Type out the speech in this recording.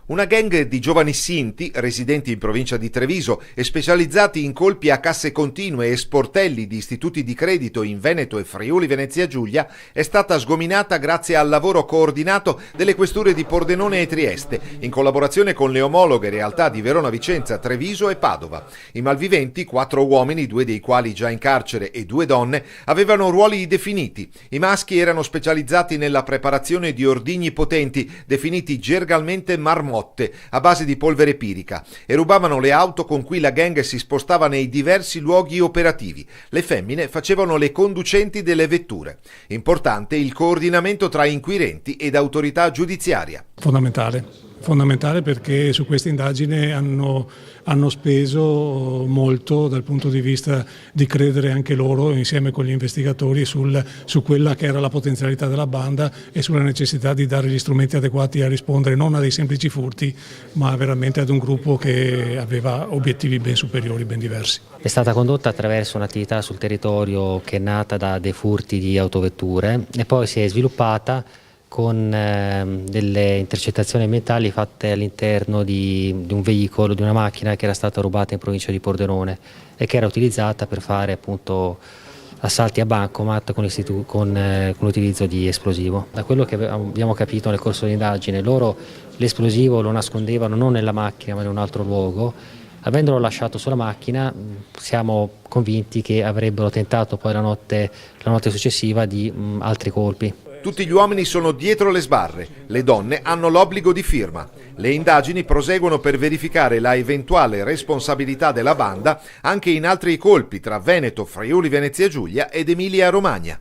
Una gang di giovani sinti, residenti in provincia di Treviso e specializzati in colpi a casse continue e sportelli di istituti di credito in Veneto e Friuli Venezia Giulia, è stata sgominata grazie al lavoro coordinato delle questure di Pordenone e Trieste, in collaborazione con le omologhe realtà di Verona Vicenza, Treviso e Padova. I malviventi, 4 uomini, 2 dei quali già in carcere e 2 donne, avevano ruoli definiti. I maschi erano specializzati nella preparazione di ordigni potenti, definiti gergalmente marmotte, a base di polvere pirica, e rubavano le auto con cui la gang si spostava nei diversi luoghi operativi. Le femmine facevano le conducenti delle vetture. Importante il coordinamento tra inquirenti ed autorità giudiziaria. Fondamentale perché su questa indagine hanno speso molto dal punto di vista di credere anche loro insieme con gli investigatori su quella che era la potenzialità della banda e sulla necessità di dare gli strumenti adeguati a rispondere non a dei semplici furti ma veramente ad un gruppo che aveva obiettivi ben superiori, ben diversi. È stata condotta attraverso un'attività sul territorio che è nata da dei furti di autovetture e poi si è sviluppata con delle intercettazioni ambientali fatte all'interno di un veicolo, di una macchina che era stata rubata in provincia di Pordenone e che era utilizzata per fare appunto assalti a bancomat con l'utilizzo di esplosivo. Da quello che abbiamo capito nel corso dell'indagine, loro l'esplosivo lo nascondevano non nella macchina ma in un altro luogo. Avendolo lasciato sulla macchina siamo convinti che avrebbero tentato poi la notte successiva di altri colpi. Tutti gli uomini sono dietro le sbarre, le donne hanno l'obbligo di firma. Le indagini proseguono per verificare la eventuale responsabilità della banda anche in altri colpi tra Veneto, Friuli Venezia Giulia ed Emilia Romagna.